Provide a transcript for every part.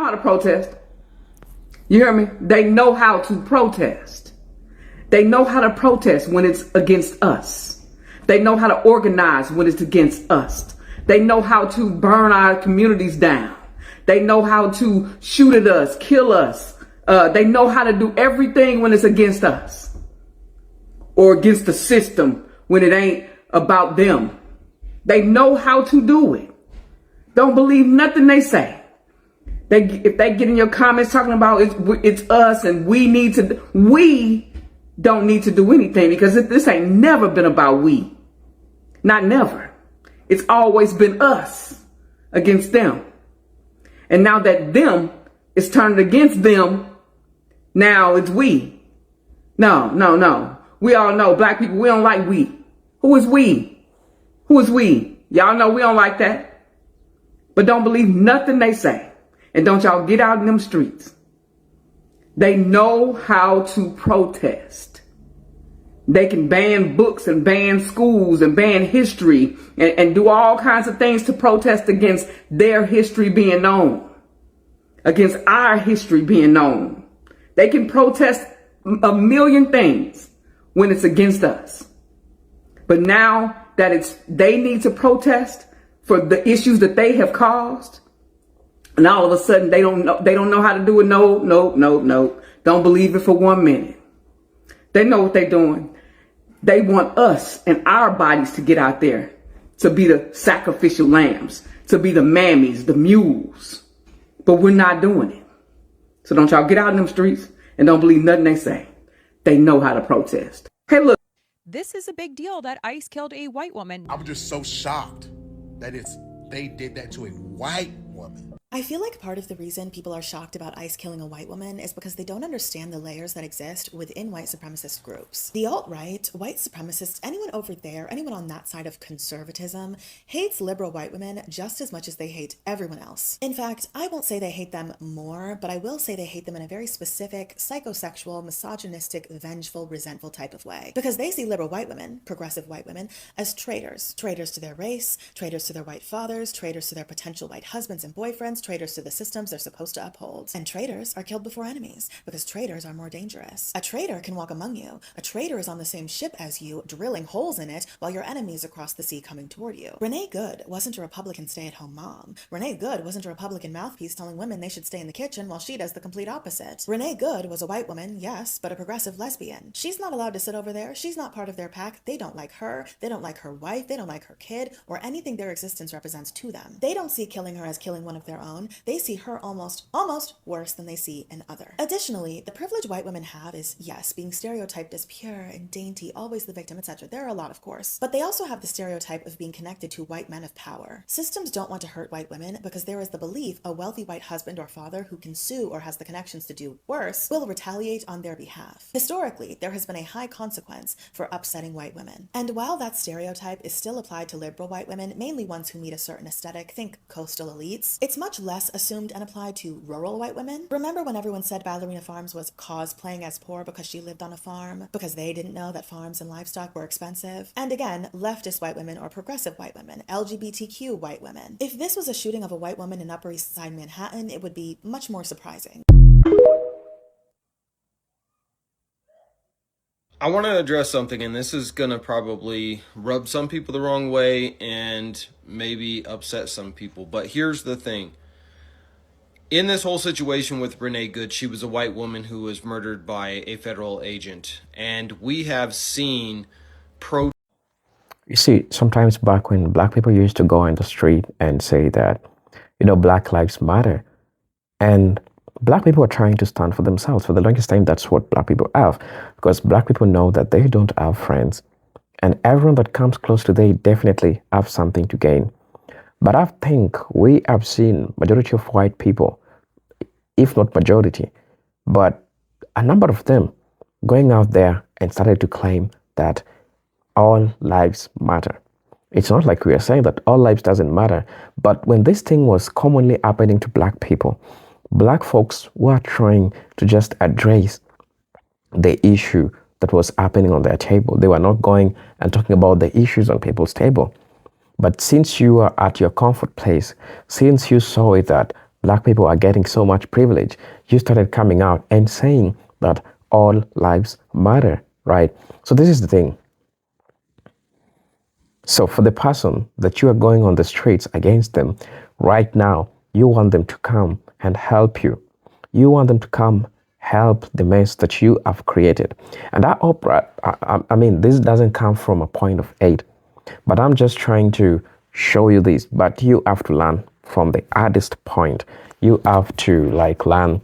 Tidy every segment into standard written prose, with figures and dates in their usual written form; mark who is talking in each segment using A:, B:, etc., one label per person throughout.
A: how to protest. You hear me? They know how to protest. They know how to protest when it's against us. They know how to organize when it's against us. They know how to burn our communities down. They know how to shoot at us, kill us. They know how to do everything when it's against us or against the system when it ain't about them. They know how to do it. Don't believe nothing they say. If they get in your comments talking about it's us and we don't need to do anything, because this ain't never been about we. Not never. It's always been us against them. And now that them is turned against them, now it's we. No. We all know black people, we don't like we. Who is we? Who is we? Y'all know we don't like that. But don't believe nothing they say. And don't y'all get out in them streets. They know how to protest. They can ban books and ban schools and ban history and do all kinds of things to protest against their history being known, against our history being known. They can protest a million things when it's against us. But now that they need to protest for the issues that they have caused, and all of a sudden they don't know how to do it. No. Don't believe it for 1 minute. They know what they're doing. They want us and our bodies to get out there, to be the sacrificial lambs, to be the mammies, the mules. But we're not doing it. So don't y'all get out in them streets and don't believe nothing they say. They know how to protest. Hey, look.
B: This is a big deal that ICE killed a white woman.
C: I was just so shocked that they did that to a white woman.
D: I feel like part of the reason people are shocked about ICE killing a white woman is because they don't understand the layers that exist within white supremacist groups. The alt-right, white supremacists, anyone over there, anyone on that side of conservatism, hates liberal white women just as much as they hate everyone else. In fact, I won't say they hate them more, but I will say they hate them in a very specific, psychosexual, misogynistic, vengeful, resentful type of way. Because they see liberal white women, progressive white women, as traitors. Traitors to their race, traitors to their white fathers, traitors to their potential white husbands and boyfriends, traitors to the systems they're supposed to uphold. And traitors are killed before enemies, because traitors are more dangerous. A traitor can walk among you. A traitor is on the same ship as you, drilling holes in it, while your enemy is across the sea coming toward you. Renee Good wasn't a Republican stay-at-home mom. Renee Good wasn't a Republican mouthpiece telling women they should stay in the kitchen while she does the complete opposite. Renee Good was a white woman, yes, but a progressive lesbian. She's not allowed to sit over there. She's not part of their pack. They don't like her. They don't like her wife. They don't like her kid, or anything their existence represents to them. They don't see killing her as killing one of their own. They see her almost worse than they see an other. Additionally, the privilege white women have is, yes, being stereotyped as pure and dainty, always the victim, etc. There are a lot, of course. But they also have the stereotype of being connected to white men of power. Systems don't want to hurt white women because there is the belief a wealthy white husband or father who can sue or has the connections to do worse will retaliate on their behalf. Historically, there has been a high consequence for upsetting white women. And while that stereotype is still applied to liberal white women, mainly ones who meet a certain aesthetic, think coastal elites, it's much less assumed and applied to rural white women. Remember when everyone said Ballerina Farms was cosplaying as poor because she lived on a farm? Because they didn't know that farms and livestock were expensive? And again, leftist white women or progressive white women, LGBTQ white women. If this was a shooting of a white woman in Upper East Side Manhattan, it would be much more surprising.
E: I want to address something, and this is going to probably rub some people the wrong way and maybe upset some people. But here's the thing. In this whole situation with Renee Good, she was a white woman who was murdered by a federal agent. And we have seen
F: You see, sometimes back when black people used to go on the street and say that, Black Lives Matter, and black people are trying to stand for themselves. For the longest time, that's what black people have, because black people know that they don't have friends. And everyone that comes close to them definitely have something to gain. But I think we have seen majority of white people, if not majority, but a number of them going out there and started to claim that all lives matter. It's not like we are saying that all lives doesn't matter, but when this thing was commonly happening to black people, black folks were trying to just address the issue that was happening on their table. They were not going and talking about the issues on people's table. But since you are at your comfort place, since you saw it that black people are getting so much privilege, you started coming out and saying that all lives matter, right? So this is the thing. So for the person that you are going on the streets against them right now, you want them to come and help you. You want them to come help the mess that you have created. And I mean, this doesn't come from a point of hate, but I'm just trying to show you this. But you have to learn from the hardest point. You have to learn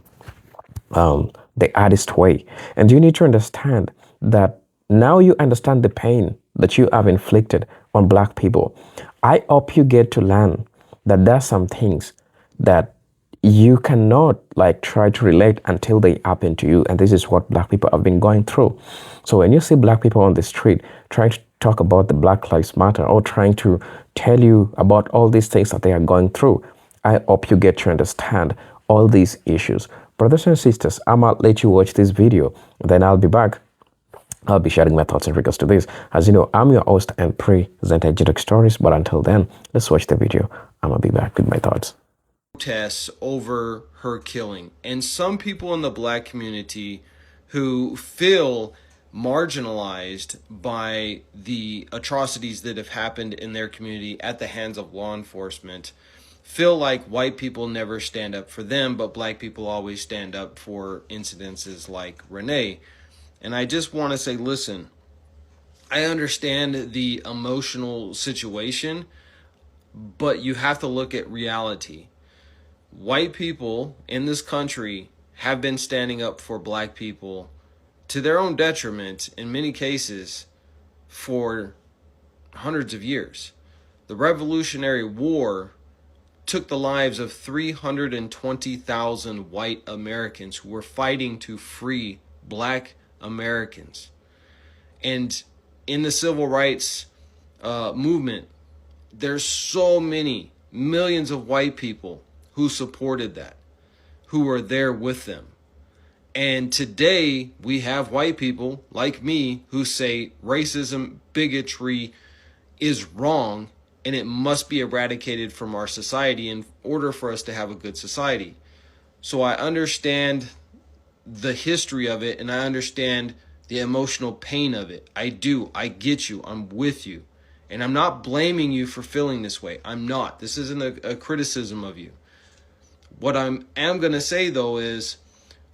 F: the hardest way. And you need to understand that now you understand the pain that you have inflicted on black people. I hope you get to learn that there are some things that you cannot try to relate until they happen to you. And this is what black people have been going through. So when you see black people on the street trying to talk about the Black Lives Matter or trying to tell you about all these things that they are going through, I hope you get to understand all these issues. Brothers and sisters, I might let you watch this video, then I'll be back. I'll be sharing my thoughts in regards to this. As you know, I'm your host and presenter, Jidok Stories. But until then, let's watch the video. I'm going to be back with my thoughts.
E: Protests over her killing. And some people in the black community who feel marginalized by the atrocities that have happened in their community at the hands of law enforcement feel like white people never stand up for them, but black people always stand up for incidences like Renee. And I just want to say, listen, I understand the emotional situation, but you have to look at reality. White people in this country have been standing up for black people to their own detriment in many cases for hundreds of years. The Revolutionary War took the lives of 320,000 white Americans who were fighting to free black Americans. And in the civil rights movement, there's so many millions of white people who supported that, who were there with them. And today we have white people like me who say racism, bigotry is wrong and it must be eradicated from our society in order for us to have a good society. So I understand the history of it and I understand the emotional pain of it. I do. I get you. I'm with you. And I'm not blaming you for feeling this way. I'm not. This isn't a criticism of you. What I am going to say, though, is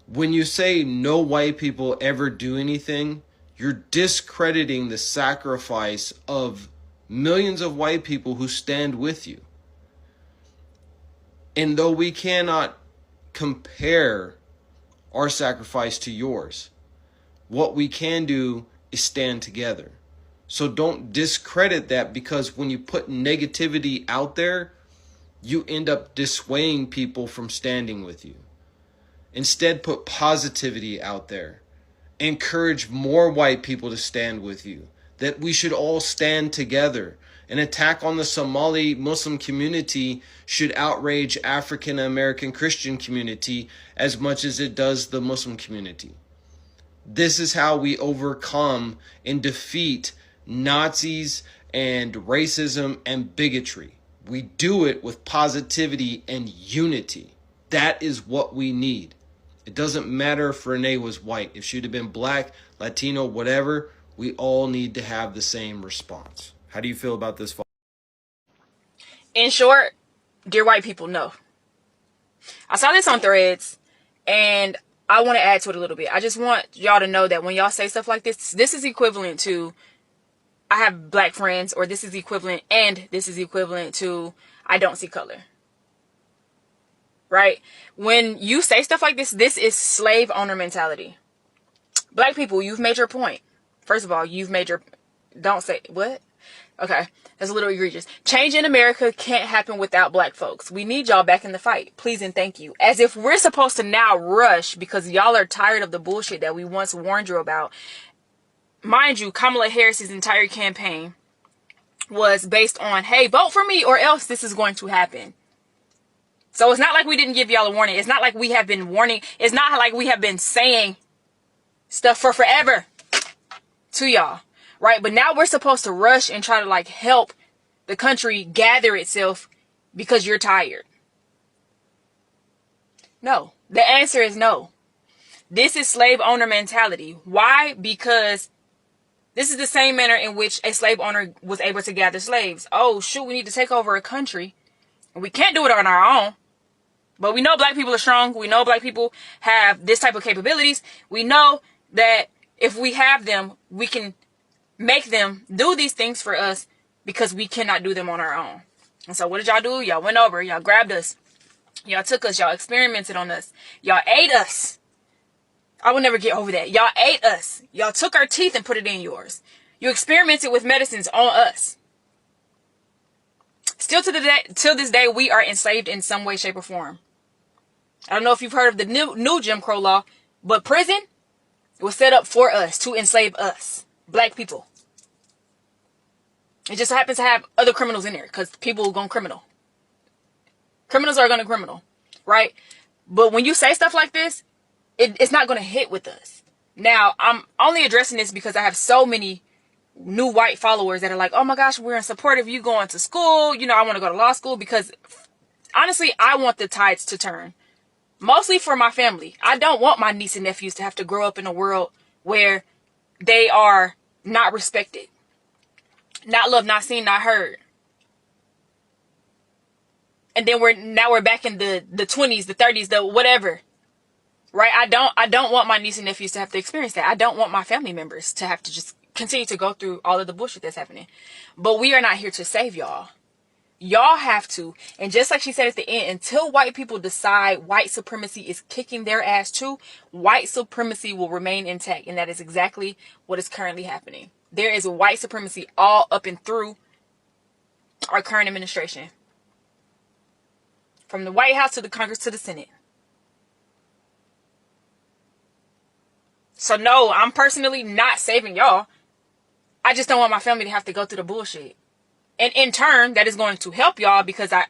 E: when you say no white people ever do anything, you're discrediting the sacrifice of millions of white people who stand with you. And though we cannot compare our sacrifice to yours, what we can do is stand together. So don't discredit that, because when you put negativity out there, you end up dissuading people from standing with you. Instead, put positivity out there. Encourage more white people to stand with you. That we should all stand together. An attack on the Somali Muslim community should outrage African American Christian community as much as it does the Muslim community. This is how we overcome and defeat Nazis and racism and bigotry. We do it with positivity and unity. That is what we need. It doesn't matter if Renee was white. If she'd have been black, Latino, whatever, we all need to have the same response. How do you feel about this?
G: In short, dear white people, no. I saw this on Threads, and I want to add to it a little bit. I just want y'all to know that when y'all say stuff like this, this is equivalent to I have black friends, or this is equivalent, and this is equivalent to I don't see color. Right? When you say stuff like this is slave owner mentality. Black people, you've made your point. First of all, you've made your... Don't say... What? Okay, that's a little egregious. Change in America can't happen without black folks. We need y'all back in the fight. Please and thank you. As if we're supposed to now rush because y'all are tired of the bullshit that we once warned you about. Mind you, Kamala Harris's entire campaign was based on, hey, vote for me or else this is going to happen. So it's not like we didn't give y'all a warning. It's not like we have been warning. It's not like we have been saying stuff for forever to y'all. Right? But now we're supposed to rush and try to help the country gather itself because you're tired. No. The answer is no. This is slave owner mentality. Why? Because this is the same manner in which a slave owner was able to gather slaves. Oh, shoot, we need to take over a country. And we can't do it on our own. But we know black people are strong. We know black people have this type of capabilities. We know that if we have them, we can make them do these things for us because we cannot do them on our own. And so what did y'all do? Y'all went over. Y'all grabbed us. Y'all took us. Y'all experimented on us. Y'all ate us. I will never get over that. Y'all ate us. Y'all took our teeth and put it in yours. You experimented with medicines on us. Still till this day, we are enslaved in some way, shape, or form. I don't know if you've heard of the new Jim Crow law, but prison was set up for us to enslave us, black people. It just happens to have other criminals in there because people are going criminal. Criminals are going to criminal, right? But when you say stuff like this, it's not going to hit with us. Now, I'm only addressing this because I have so many new white followers that are like, oh my gosh, we're in support of you going to school. You know, I want to go to law school because honestly, I want the tides to turn. Mostly for my family. I don't want my niece and nephews to have to grow up in a world where they are not respected, not loved, not seen, not heard. And then we're back in the 20s, the 30s, the whatever. Right? I don't want my niece and nephews to have to experience that. I don't want my family members to have to just continue to go through all of the bullshit that's happening. But we are not here to save y'all. Y'all have to. And just like she said at the end, until white people decide white supremacy is kicking their ass too, white supremacy will remain intact. And that is exactly what is currently happening. There is white supremacy all up and through our current administration. From the White House to the Congress to the Senate. So no, I'm personally not saving y'all. I just don't want my family to have to go through the bullshit. And in turn, that is going to help y'all because I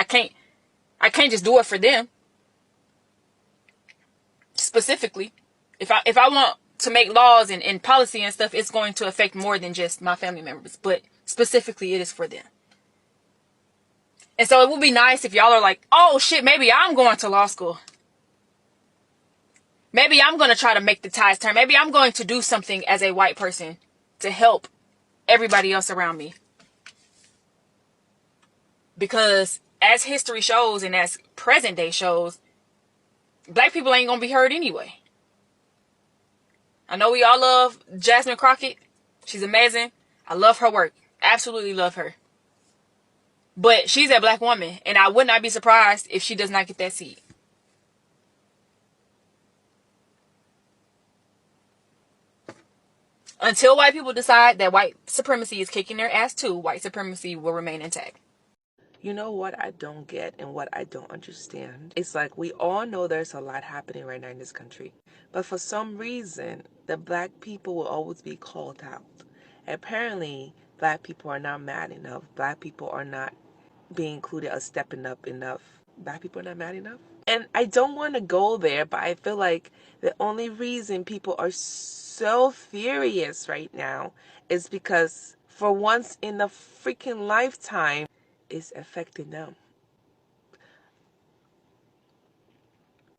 G: can't just do it for them. Specifically, if I want to make laws and policy and stuff, it's going to affect more than just my family members. But specifically, it is for them. And so it would be nice if y'all are like, oh shit, maybe I'm going to law school. Maybe I'm going to try to make the tides turn. Maybe I'm going to do something as a white person to help everybody else around me. Because as history shows and as present day shows, black people ain't going to be heard anyway. I know we all love Jasmine Crockett. She's amazing. I love her work. Absolutely love her. But she's a black woman, and I would not be surprised if she does not get that seat. Until white people decide that white supremacy is kicking their ass too, white supremacy will remain intact.
H: You know what I don't get and what I don't understand? It's like we all know there's a lot happening right now in this country. But for some reason, the black people will always be called out. Apparently, black people are not mad enough. Black people are not being included or stepping up enough. Black people are not mad enough. And I don't want to go there, but I feel like the only reason people are so furious right now is because for once in a freaking lifetime, is affecting them.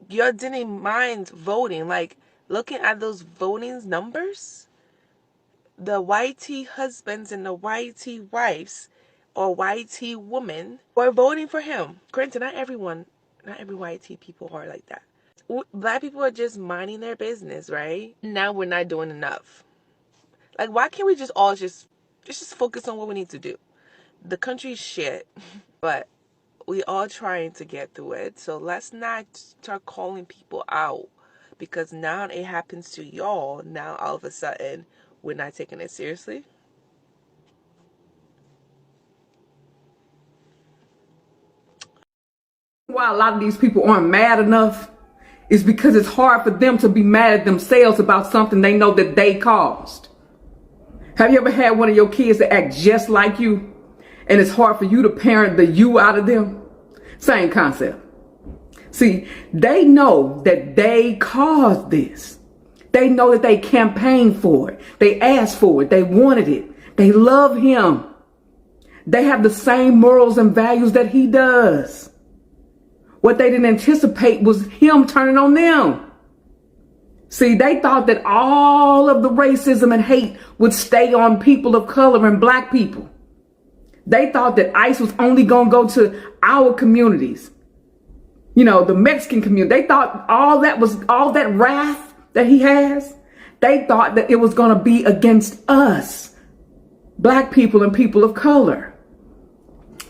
H: You didn't mind voting. Like, looking at those voting numbers, the YT husbands and the YT wives or YT women were voting for him. Granted, not every YT people are like that. Black people are just minding their business, right? Now we're not doing enough. Like, why can't we just all just focus on what we need to do? The country's shit, but we all trying to get through it. So let's not start calling people out because now it happens to y'all. Now all of a sudden we're not taking it seriously.
A: Why a lot of these people aren't mad enough is because it's hard for them to be mad at themselves about something they know that they caused. Have you ever had one of your kids that act just like you? And it's hard for you to parent the you out of them? Same concept. See, they know that they caused this. They know that they campaigned for it. They asked for it. They wanted it. They love him. They have the same morals and values that he does. What they didn't anticipate was him turning on them. See, they thought that all of the racism and hate would stay on people of color and black people. They thought that ICE was only going to go to our communities. You know, the Mexican community. They thought all that wrath that he has, they thought that it was going to be against us, black people and people of color.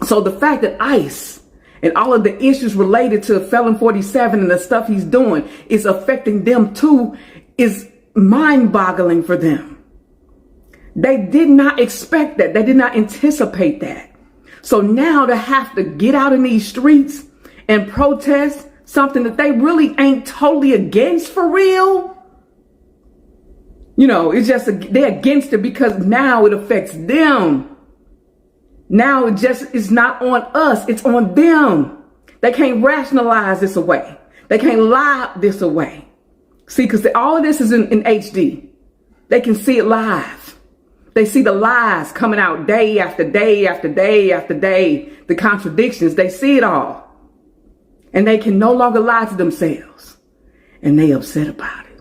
A: So the fact that ICE and all of the issues related to Felon 47 and the stuff he's doing is affecting them too is mind-boggling for them. They did not expect that. They did not anticipate that. So now to have to get out in these streets and protest something that they really ain't totally against for real. You know, it's just, they're against it because now it affects them. Now it's not on us, it's on them. They can't rationalize this away. They can't lie this away. See, because all of this is in HD. They can see it live. They see the lies coming out day after day after day after day. The contradictions, they see it all. And they can no longer lie to themselves. And they upset about it.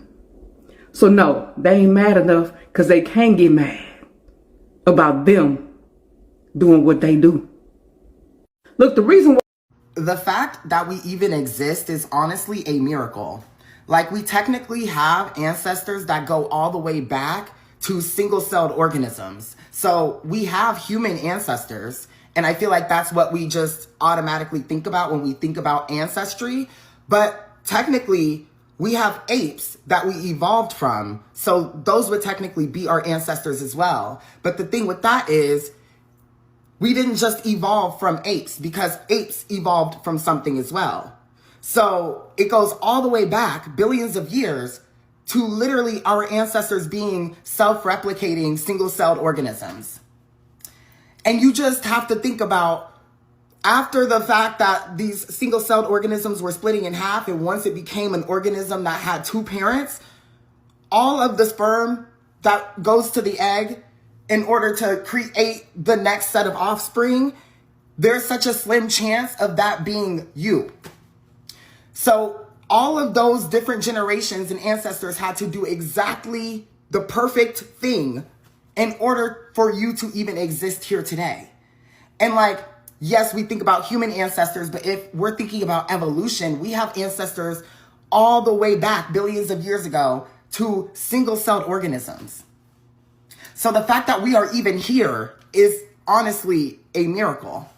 A: So no, they ain't mad enough because they can't get mad about them doing what they do. Look, the reason why
I: the fact that we even exist is honestly a miracle. Like, we technically have ancestors that go all the way back to single-celled organisms. So we have human ancestors, and I feel like that's what we just automatically think about when we think about ancestry. But technically, we have apes that we evolved from. So those would technically be our ancestors as well. But the thing with that is, we didn't just evolve from apes, because apes evolved from something as well. So it goes all the way back billions of years to literally our ancestors being self-replicating single-celled organisms. And you just have to think about, after the fact that these single-celled organisms were splitting in half, and once it became an organism that had two parents, all of the sperm that goes to the egg in order to create the next set of offspring, there's such a slim chance of that being you. So all of those different generations and ancestors had to do exactly the perfect thing in order for you to even exist here today. And like, yes, we think about human ancestors, but if we're thinking about evolution, we have ancestors all the way back billions of years ago to single-celled organisms. So the fact that we are even here is honestly a miracle.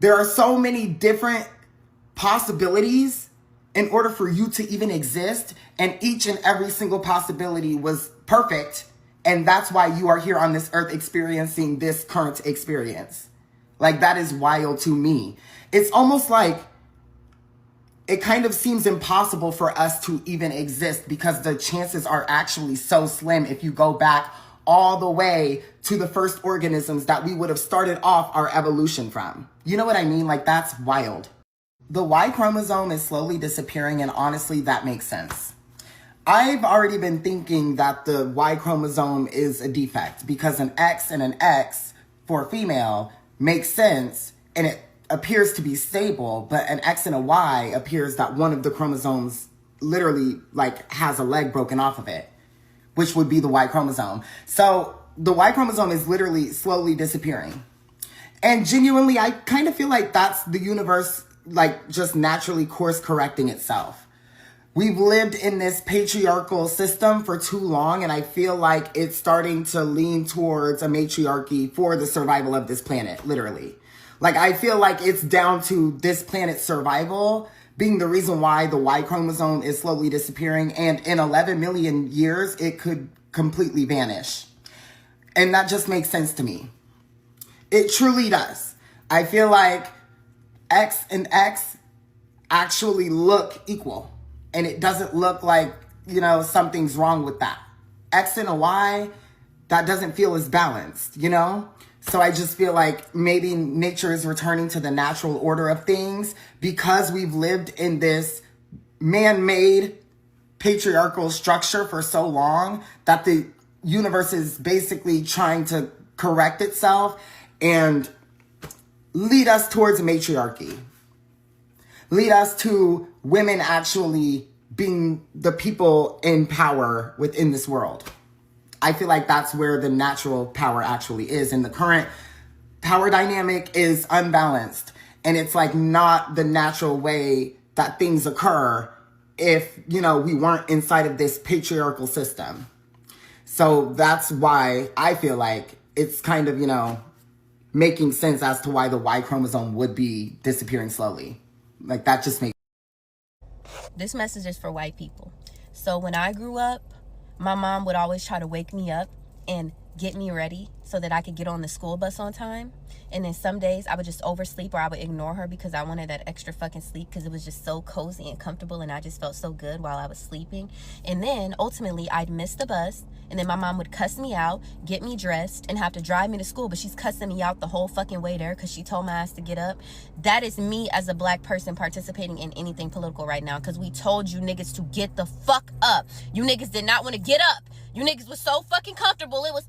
I: There are so many different possibilities in order for you to even exist, and each and every single possibility was perfect, and that's why you are here on this earth experiencing this current experience. Like, that is wild to me. It's almost like it kind of seems impossible for us to even exist, because the chances are actually so slim if you go back all the way to the first organisms that we would have started off our evolution from. You know what I mean? Like, that's wild. The Y chromosome is slowly disappearing, and honestly, that makes sense. I've already been thinking that the Y chromosome is a defect, because an X and an X for female makes sense, and it appears to be stable, but an X and a Y appears that one of the chromosomes literally like has a leg broken off of it, which would be the Y chromosome. So the Y chromosome is literally slowly disappearing. And genuinely, I kind of feel like that's the universe, like, just naturally course correcting itself. We've lived in this patriarchal system for too long, and I feel like it's starting to lean towards a matriarchy for the survival of this planet, literally. Like, I feel like it's down to this planet's survival being the reason why the Y chromosome is slowly disappearing, and in 11 million years, it could completely vanish. And that just makes sense to me. It truly does. I feel like X and X actually look equal, and it doesn't look like, you know, something's wrong with that. X and a Y, that doesn't feel as balanced, you know? So I just feel like maybe nature is returning to the natural order of things, because we've lived in this man-made patriarchal structure for so long that the universe is basically trying to correct itself and lead us towards a matriarchy. lead us to women actually being the people in power within this world. I feel like that's where the natural power actually is. And the current power dynamic is unbalanced. And it's like not the natural way that things occur if, we weren't inside of this patriarchal system. So that's why I feel like it's kind of, making sense as to why the Y chromosome would be disappearing slowly. Like that just makes.
J: This message is for white people. So when I grew up, my mom would always try to wake me up and get me ready so that I could get on the school bus on time. And then some days I would just oversleep or I would ignore her because I wanted that extra fucking sleep because it was just so cozy and comfortable and I just felt so good while I was sleeping. And then ultimately I'd miss the bus and then my mom would cuss me out, get me dressed and have to drive me to school, but she's cussing me out the whole fucking way there because she told my ass to get up. That is me as a black person participating in anything political right now because we told you niggas to get the fuck up. You niggas did not want to get up. You niggas was so fucking comfortable. It was,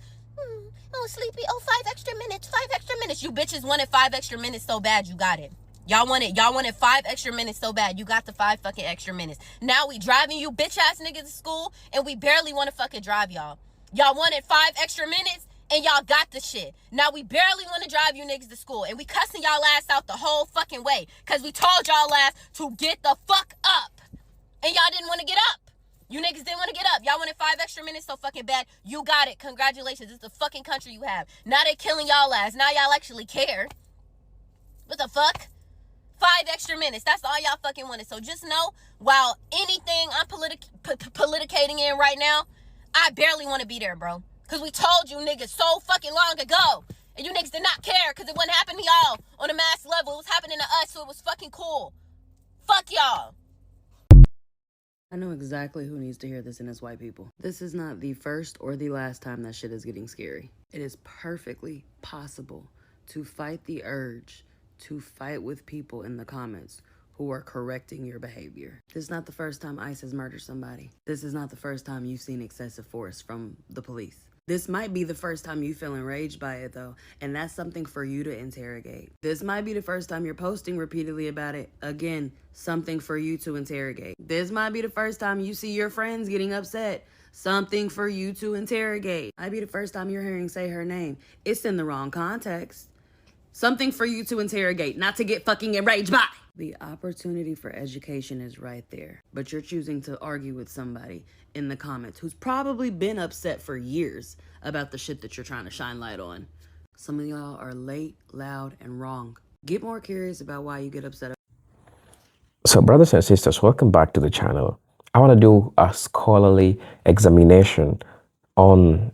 J: oh, sleepy. Oh, 5 extra minutes. 5 extra minutes. You bitches wanted 5 extra minutes so bad you got it. Y'all wanted 5 extra minutes so bad. You got the 5 fucking extra minutes. Now we driving you bitch ass niggas to school and we barely want to fucking drive y'all. Y'all wanted 5 extra minutes and y'all got the shit. Now we barely want to drive you niggas to school and we cussing y'all ass out the whole fucking way because we told y'all ass to get the fuck up and y'all didn't want to get up. You niggas didn't want to get up. Y'all wanted 5 extra minutes so fucking bad. You got it. Congratulations. This is the fucking country you have. Now they killing y'all ass. Now y'all actually care. What the fuck? 5 extra minutes. That's all y'all fucking wanted. So just know, while anything I'm politicating in right now, I barely want to be there, bro. Because we told you niggas so fucking long ago. And you niggas did not care because it wasn't happening to y'all on a mass level. It was happening to us, so it was fucking cool. Fuck y'all.
K: I know exactly who needs to hear this, and it's white people. This is not the first or the last time that shit is getting scary. It is perfectly possible to fight the urge to fight with people in the comments who are correcting your behavior. This is not the first time ICE has murdered somebody. This is not the first time you've seen excessive force from the police. This might be the first time you feel enraged by it, though, and that's something for you to interrogate. This might be the first time you're posting repeatedly about it. Again, something for you to interrogate. This might be the first time you see your friends getting upset. Something for you to interrogate. Might be the first time you're hearing say her name. It's in the wrong context. Something for you to interrogate, not to get fucking enraged by. The opportunity for education is right there, but you're choosing to argue with somebody in the comments who's probably been upset for years about the shit that you're trying to shine light on. Some of y'all are late, loud, and wrong. Get more curious about why you get upset.
F: So brothers and sisters, welcome back to the channel. I want to do a scholarly examination on,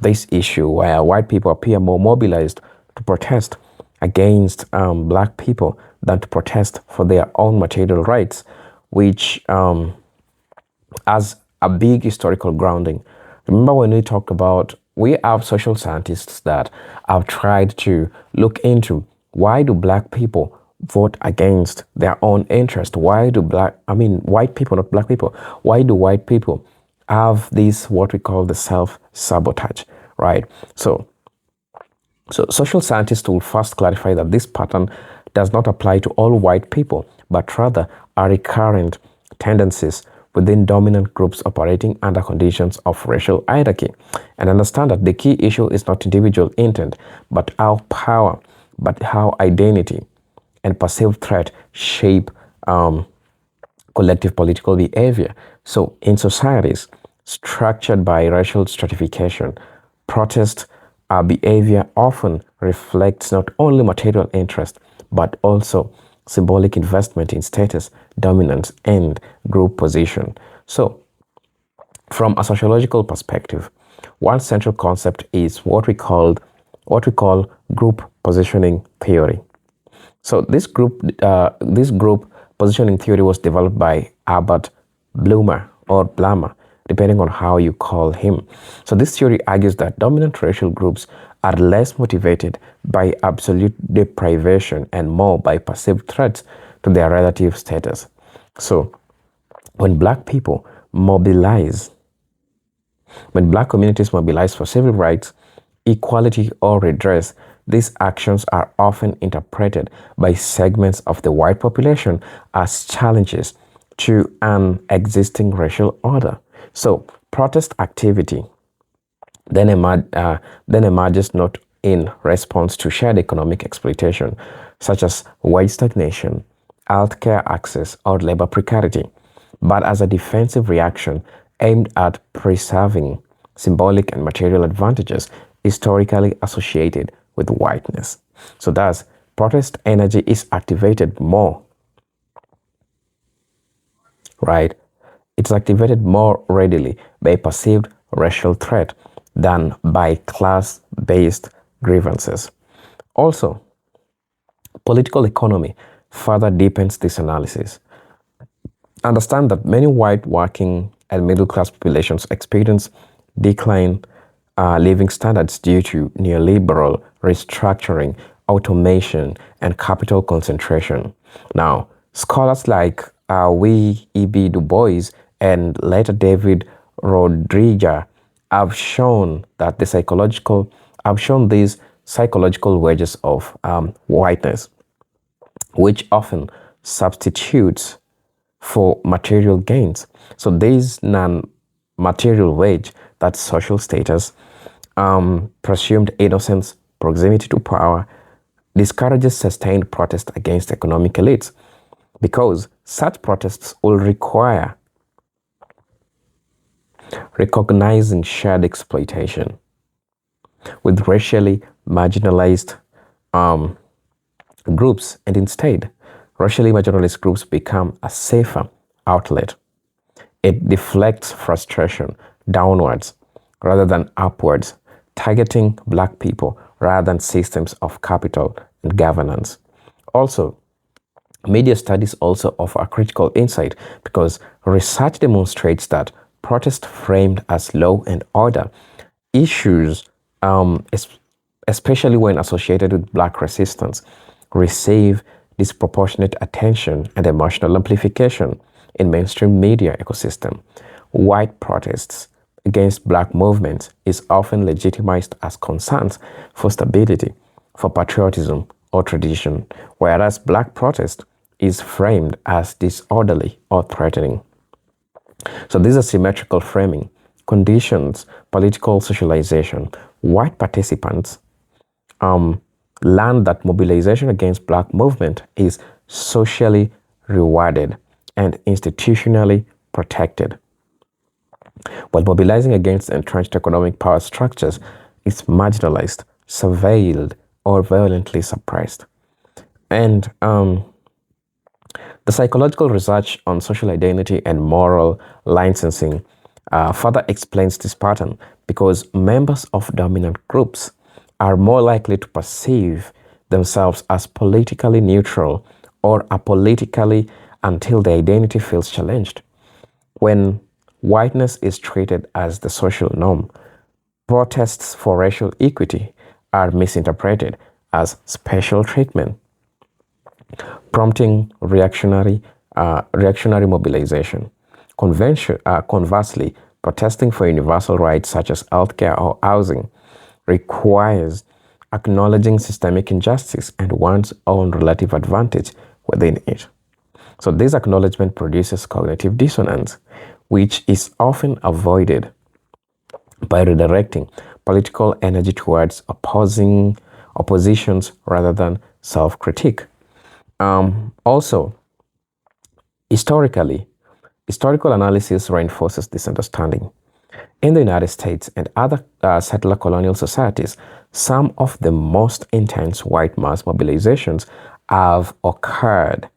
F: this issue where white people appear more mobilized to protest against black people than to protest for their own material rights, which has a big historical grounding. Remember when we talked about, we have social scientists that have tried to look into why do black people vote against their own interest? Why do white people, not black people, why do white people have this, what we call the self-sabotage, right? So social scientists will first clarify that this pattern does not apply to all white people, but rather are recurrent tendencies within dominant groups operating under conditions of racial hierarchy. And understand that the key issue is not individual intent, but how power, but how identity and perceived threat shape collective political behavior. So in societies structured by racial stratification, protest behavior often reflects not only material interest, but also symbolic investment in status, dominance, and group position. So, from a sociological perspective, one central concept is what we call group positioning theory. So this group positioning theory was developed by Albert Bloomer or Blammer, depending on how you call him. So this theory argues that dominant racial groups are less motivated by absolute deprivation and more by perceived threats to their relative status. So when black communities mobilize for civil rights, equality, or redress, these actions are often interpreted by segments of the white population as challenges to an existing racial order. So, protest activity then emerges not in response to shared economic exploitation, such as wage stagnation, healthcare access, or labor precarity, but as a defensive reaction aimed at preserving symbolic and material advantages historically associated with whiteness. So thus, protest energy is activated more, right? It's activated more readily by perceived racial threat than by class-based grievances. Also, political economy further deepens this analysis. Understand that many white working and middle class populations experience decline living standards due to neoliberal restructuring, automation, and capital concentration. Now, scholars like E.B. Du Bois and later David Rodriguez have shown these psychological wages of whiteness, which often substitutes for material gains. So this non-material wage, that social status, presumed innocence, proximity to power, discourages sustained protest against economic elites, because such protests will require recognizing shared exploitation with racially marginalized groups, and instead, racially marginalized groups become a safer outlet. It deflects frustration downwards rather than upwards, targeting Black people rather than systems of capital and governance. Also, media studies also offer a critical insight because research demonstrates that protest framed as law and order issues, especially when associated with Black resistance, receive disproportionate attention and emotional amplification in mainstream media ecosystem. White protests against Black movements is often legitimized as concerns for stability, for patriotism or tradition, whereas Black protest is framed as disorderly or threatening. So this asymmetrical framing conditions political socialization. White participants learn that mobilization against Black movement is socially rewarded and institutionally protected, while mobilizing against entrenched economic power structures is marginalized, surveilled, or violently suppressed. And the psychological research on social identity and moral licensing further explains this pattern because members of dominant groups are more likely to perceive themselves as politically neutral or apolitically until their identity feels challenged. When whiteness is treated as the social norm, protests for racial equity are misinterpreted as special treatment, prompting reactionary mobilization. Conversely, protesting for universal rights such as healthcare or housing requires acknowledging systemic injustice and one's own relative advantage within it. So this acknowledgement produces cognitive dissonance, which is often avoided by redirecting political energy towards oppositions rather than self-critique. Also, historical analysis reinforces this understanding. In the United States and other settler colonial societies, some of the most intense white mass mobilizations have occurred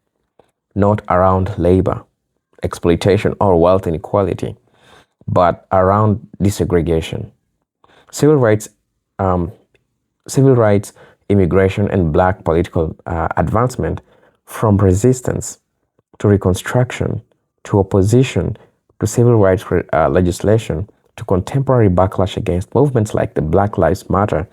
F: not around labor, exploitation, or wealth inequality, but around desegregation. Civil rights, immigration, and Black political advancement, from resistance to reconstruction to opposition to civil rights legislation to contemporary backlash against movements like the Black Lives Matter.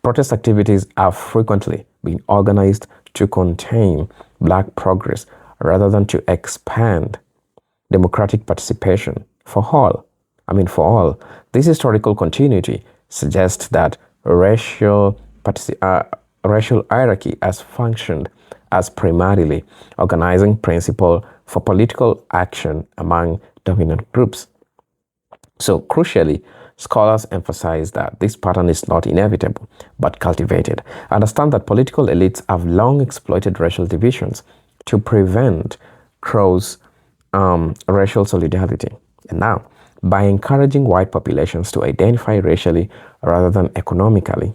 F: Protest activities have frequently been organized to contain Black progress rather than to expand democratic participation for all. This historical continuity suggests that racial racial hierarchy has functioned as primarily organizing principle for political action among dominant groups. So, crucially, scholars emphasize that this pattern is not inevitable, but cultivated. Understand that political elites have long exploited racial divisions to prevent cross racial solidarity. And now, by encouraging white populations to identify racially rather than economically,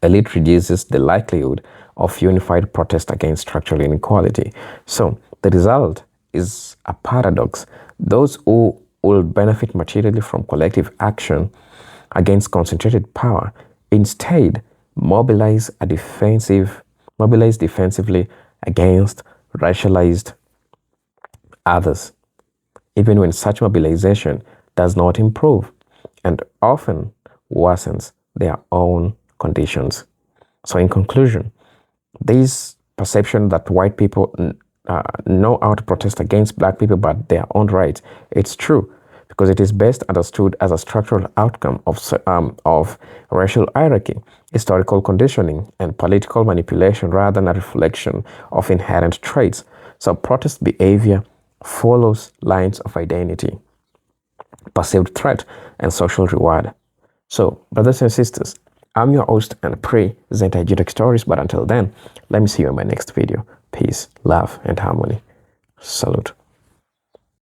F: elite reduces the likelihood of unified protest against structural inequality. So, the result is a paradox. Those who will benefit materially from collective action against concentrated power instead mobilize defensively against racialized others, even when such mobilization does not improve and often worsens their own conditions. So, in conclusion, this perception that white people know how to protest against black people but their own rights, it's true because it is best understood as a structural outcome of racial hierarchy, historical conditioning, and political manipulation rather than a reflection of inherent traits. So protest behavior follows lines of identity, perceived threat, and social reward. So, brothers and sisters, I'm your host and presenter Judex Stories, but until then, let me see you in my next video. Peace, love, and harmony. Salute.